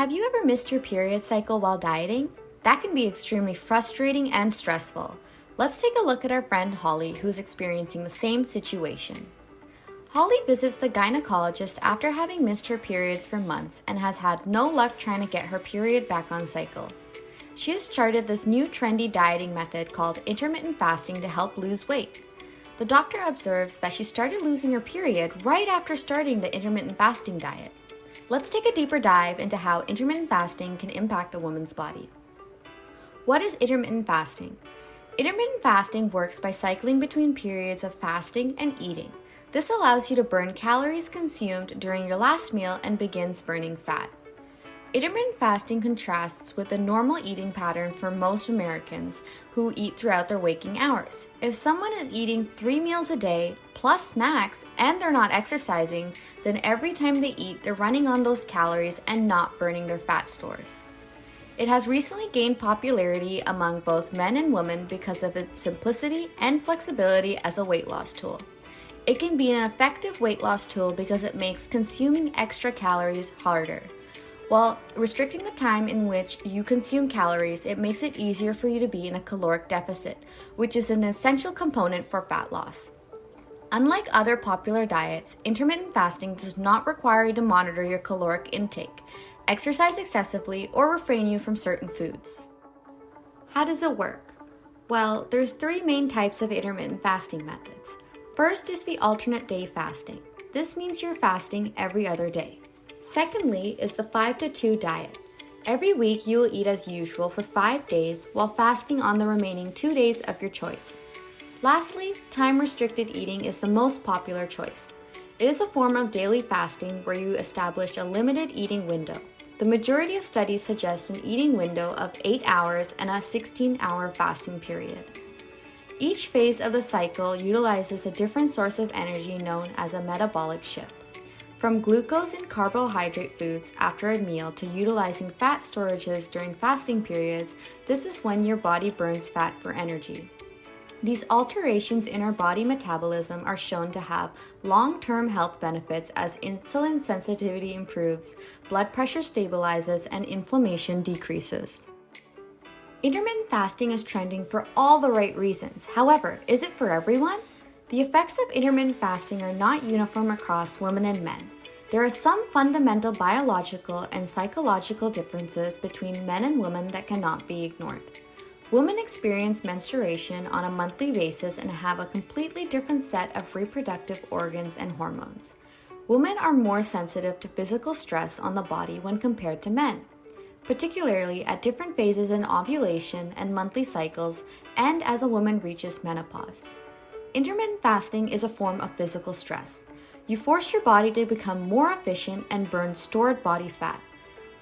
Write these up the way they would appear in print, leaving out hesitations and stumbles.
Have you ever missed your period cycle while dieting? That can be extremely frustrating and stressful. Let's take a look at our friend Holly, who's experiencing the same situation. Holly visits the gynecologist after having missed her periods for months and has had no luck trying to get her period back on cycle. She has started this new trendy dieting method called intermittent fasting to help lose weight. The doctor observes that she started losing her period right after starting the intermittent fasting diet. Let's take a deeper dive into how intermittent fasting can impact a woman's body. What is intermittent fasting? Intermittent fasting works by cycling between periods of fasting and eating. This allows you to burn calories consumed during your last meal and begins burning fat. Intermittent fasting contrasts with the normal eating pattern for most Americans who eat throughout their waking hours. If someone is eating 3 meals a day plus snacks and they're not exercising, then every time they eat, they're running on those calories and not burning their fat stores. It has recently gained popularity among both men and women because of its simplicity and flexibility as a weight loss tool. It can be an effective weight loss tool because it makes consuming extra calories harder. While restricting the time in which you consume calories, it makes it easier for you to be in a caloric deficit, which is an essential component for fat loss. Unlike other popular diets, intermittent fasting does not require you to monitor your caloric intake, exercise excessively, or refrain you from certain foods. How does it work? Well, there's 3 main types of intermittent fasting methods. First is the alternate day fasting. This means you're fasting every other day. Secondly is the 5-2 diet. Every week you will eat as usual for 5 days while fasting on the remaining 2 days of your choice. Lastly, time-restricted eating is the most popular choice. It is a form of daily fasting where you establish a limited eating window. The majority of studies suggest an eating window of 8 hours and a 16-hour fasting period. Each phase of the cycle utilizes a different source of energy known as a metabolic shift. From glucose and carbohydrate foods after a meal to utilizing fat storages during fasting periods, this is when your body burns fat for energy. These alterations in our body metabolism are shown to have long-term health benefits as insulin sensitivity improves, blood pressure stabilizes, and inflammation decreases. Intermittent fasting is trending for all the right reasons. However, is it for everyone? The effects of intermittent fasting are not uniform across women and men. There are some fundamental biological and psychological differences between men and women that cannot be ignored. Women experience menstruation on a monthly basis and have a completely different set of reproductive organs and hormones. Women are more sensitive to physical stress on the body when compared to men, particularly at different phases in ovulation and monthly cycles and as a woman reaches menopause. Intermittent fasting is a form of physical stress. You force your body to become more efficient and burn stored body fat.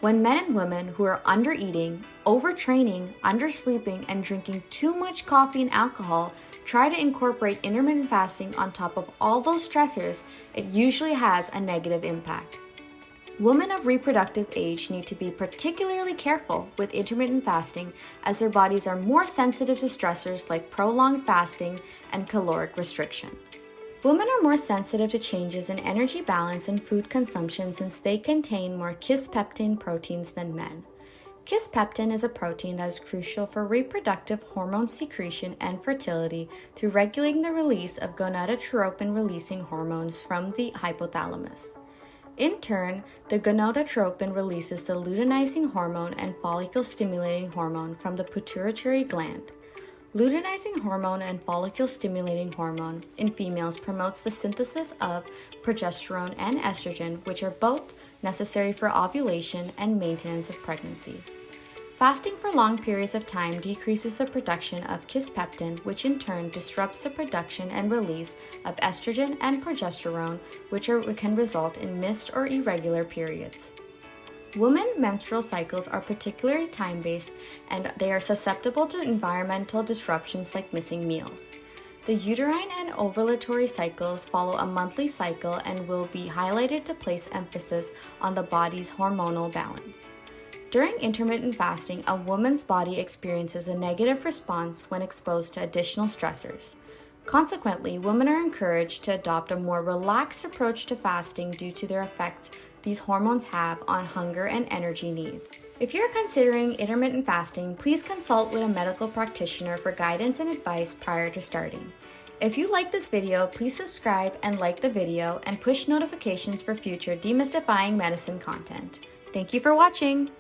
When men and women who are undereating, overtraining, undersleeping, and drinking too much coffee and alcohol try to incorporate intermittent fasting on top of all those stressors, it usually has a negative impact. Women of reproductive age need to be particularly careful with intermittent fasting as their bodies are more sensitive to stressors like prolonged fasting and caloric restriction. Women are more sensitive to changes in energy balance and food consumption since they contain more kisspeptin proteins than men. Kisspeptin is a protein that is crucial for reproductive hormone secretion and fertility through regulating the release of gonadotropin-releasing hormones from the hypothalamus. In turn, the gonadotropin releases the luteinizing hormone and follicle-stimulating hormone from the pituitary gland. Luteinizing hormone and follicle-stimulating hormone in females promotes the synthesis of progesterone and estrogen, which are both necessary for ovulation and maintenance of pregnancy. Fasting for long periods of time decreases the production of kisspeptin, which in turn disrupts the production and release of estrogen and progesterone, which can result in missed or irregular periods. Women's menstrual cycles are particularly time-based and they are susceptible to environmental disruptions like missing meals. The uterine and ovulatory cycles follow a monthly cycle and will be highlighted to place emphasis on the body's hormonal balance. During intermittent fasting, a woman's body experiences a negative response when exposed to additional stressors. Consequently, women are encouraged to adopt a more relaxed approach to fasting due to their effect these hormones have on hunger and energy needs. If you're considering intermittent fasting, please consult with a medical practitioner for guidance and advice prior to starting. If you like this video, please subscribe and like the video and push notifications for future demystifying medicine content. Thank you for watching!